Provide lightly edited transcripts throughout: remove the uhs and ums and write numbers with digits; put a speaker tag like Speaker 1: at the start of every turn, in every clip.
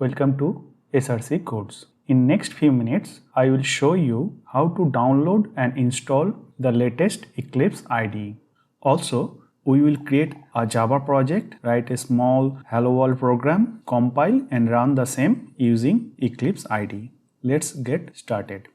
Speaker 1: Welcome to SRC Codes. In next few minutes, I will show you how to download and install the latest Eclipse IDE. Also, we will create a Java project, write a small Hello World program, compile and run the same using Eclipse IDE. Let's get started.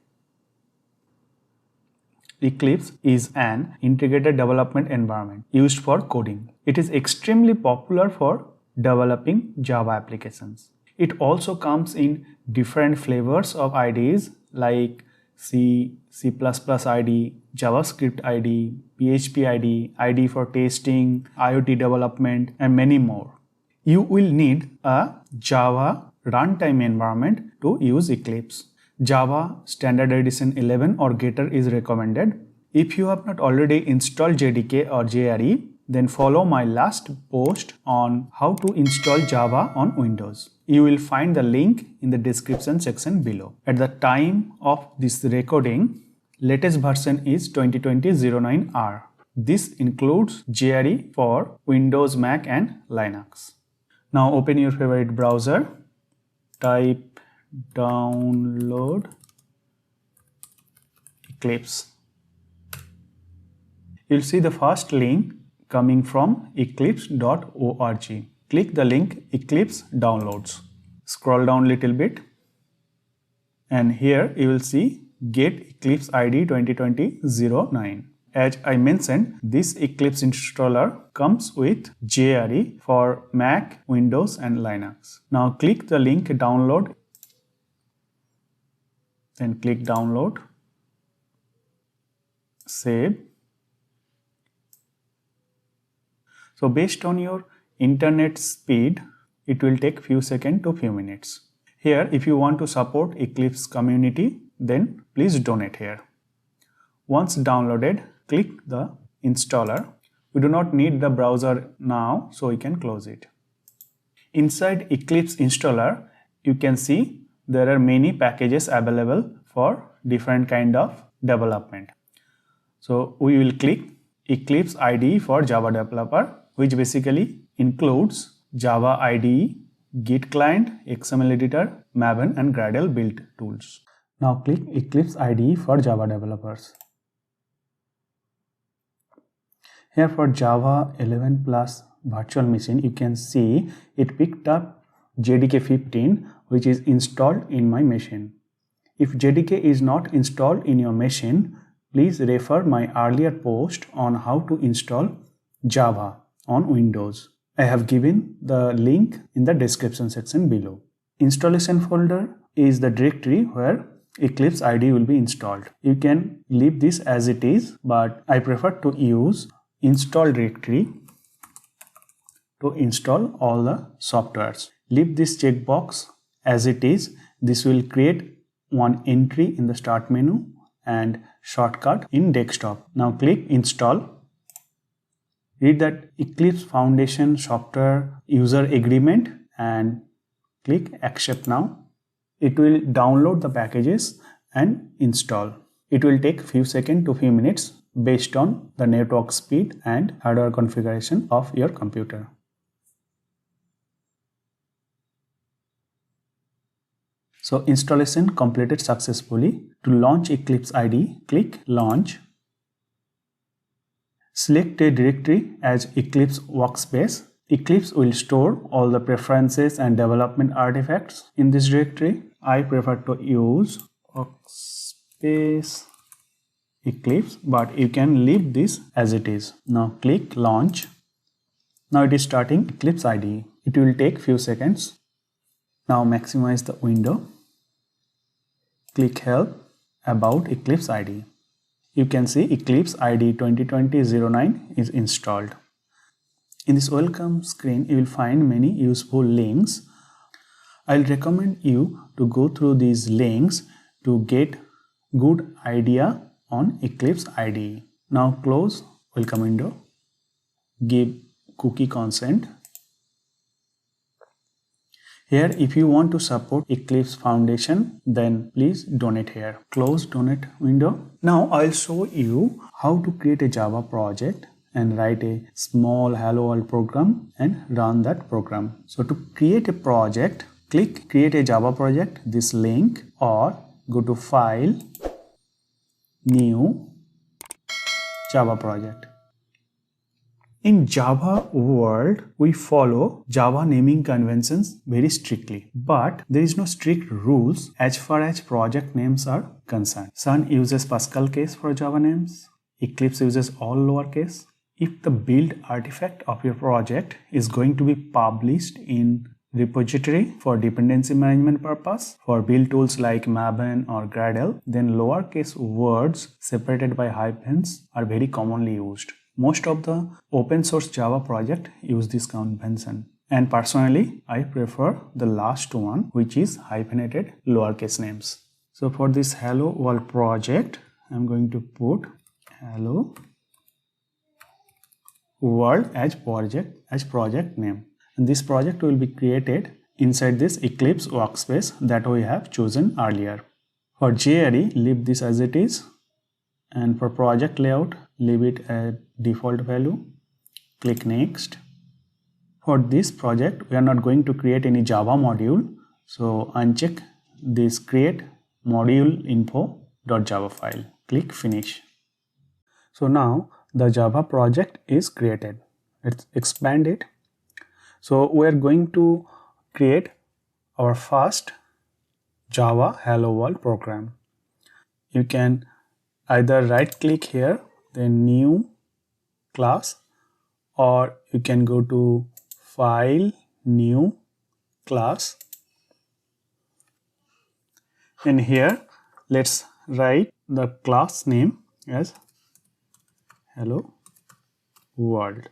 Speaker 1: Eclipse is an integrated development environment used for coding. It is extremely popular for developing Java applications. It also comes in different flavors of IDEs like C, C++ IDE, JavaScript IDE, PHP IDE, IDE for testing, IoT development, and many more. You will need a Java runtime environment to use Eclipse. Java Standard Edition 11 or Gator is recommended. If you have not already installed JDK or JRE, then follow my last post on how to install Java on Windows. You will find the link in the description section below. At the time of this recording, latest version is 2020-09R. This includes JRE for Windows, Mac and Linux. Now open your favorite browser, type download Eclipse. You'll see the first link coming from eclipse.org. Click the link Eclipse Downloads. Scroll down a little bit and here you will see Get Eclipse IDE 2020-09. As I mentioned, this Eclipse installer comes with JRE for Mac, Windows and Linux. Now click the link Download, then click Download, save. So based on your internet speed, it will take few seconds to few minutes. Here, if you want to support Eclipse community, then please donate here. Once downloaded, click the installer. We do not need the browser now, so we can close it. Inside Eclipse installer, you can see there are many packages available for different kind of development. So we will click Eclipse IDE for Java developer, which basically includes Java IDE, Git client, XML editor, Maven and Gradle build tools. Now click Eclipse IDE for Java developers. Here for Java 11 plus virtual machine, you can see it picked up JDK 15, which is installed in my machine. If JDK is not installed in your machine, please refer my earlier post on how to install Java on Windows. I have given the link in the description section below. Installation folder is the directory where Eclipse IDE will be installed. You can leave this as it is, but I prefer to use install directory to install all the softwares. Leave this checkbox as it is. This will create one entry in the start menu and shortcut in desktop. Now click install. Read that Eclipse Foundation Software User Agreement and click accept now. It will download the packages and install. It will take few seconds to few minutes based on the network speed and hardware configuration of your computer. So installation completed successfully. To launch Eclipse IDE, click Launch. Select a directory as Eclipse Workspace. Eclipse will store all the preferences and development artifacts in this directory. I prefer to use Workspace Eclipse, but you can leave this as it is. Now click Launch. Now it is starting Eclipse IDE. It will take few seconds. Now maximize the window. Click Help about Eclipse IDE. You can see Eclipse IDE 2020-09 is installed. In this welcome screen, you will find many useful links. I'll recommend you to go through these links to get good idea on Eclipse IDE. Now close welcome window. Give cookie consent. Here, if you want to support Eclipse Foundation, then please donate here. Close donate window. Now I'll show you how to create a Java project and write a small Hello World program and run that program. So to create a project, click create a Java project, this link, or go to file, new Java project. In Java world, we follow Java naming conventions very strictly, but there is no strict rules as far as project names are concerned. Sun uses Pascal case for Java names. Eclipse uses all lowercase. If the build artifact of your project is going to be published in repository for dependency management purpose for build tools like Maven or Gradle, then lowercase words separated by hyphens are very commonly used. Most of the open source Java project use this convention, and personally I prefer the last one, which is hyphenated lowercase names. So for this hello world project, I'm going to put hello world as project name, and this project will be created inside this Eclipse workspace that we have chosen earlier. For JRE, leave this as it is, and for project layout, leave it at default value. Click next. For this project, we are not going to create any Java module, so uncheck this create module info.java file. Click finish. So now the Java project is created. Let's expand it. So we are going to create our first Java hello world program. You can either right click here, then new class, or you can go to file, new class, and here let's write the class name as hello world.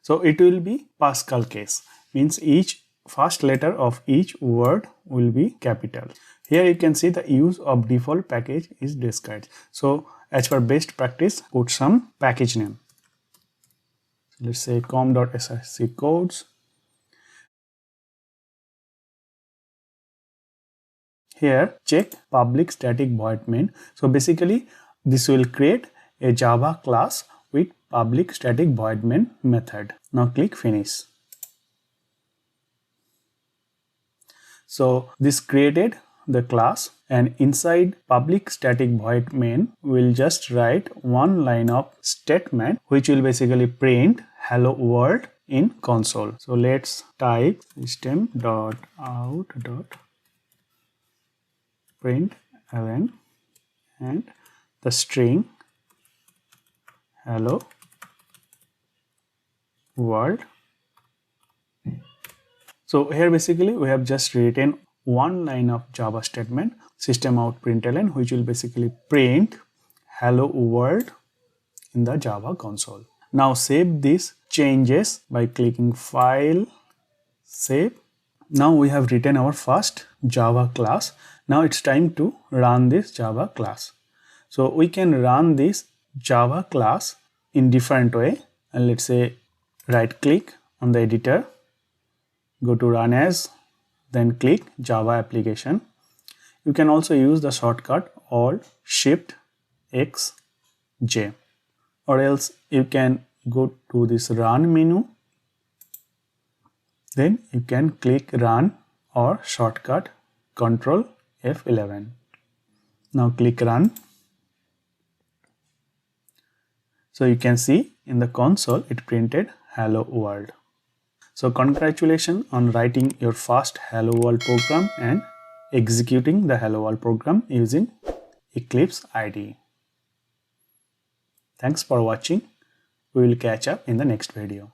Speaker 1: So it will be Pascal case, means each first letter of each word will be capital. Here you can see the use of default package is discarded. So as per best practice, put some package name. So let's say com.src codes. Here check public static void main. So basically this will create a Java class with public static void main method. Now click finish. So this created the class, and inside public static void main we'll just write one line of statement which will basically print hello world in console. So let's type system.out.println and the string hello world. So here basically we have just written one line of Java statement system.out.println, which will basically print hello world in the Java console. Now save these changes by clicking file, save. Now we have written our first Java class. Now it's time to run this Java class. So we can run this Java class in different way, and let's say right click on the editor, go to run as, then click Java application. You can also use the shortcut Alt Shift X J, or else you can go to this run menu, then you can click run or shortcut Ctrl F11. Now click run. So you can see in the console it printed hello world. So congratulations on writing your first hello world program and executing the hello world program using Eclipse IDE. Thanks for watching. We will catch up in the next video.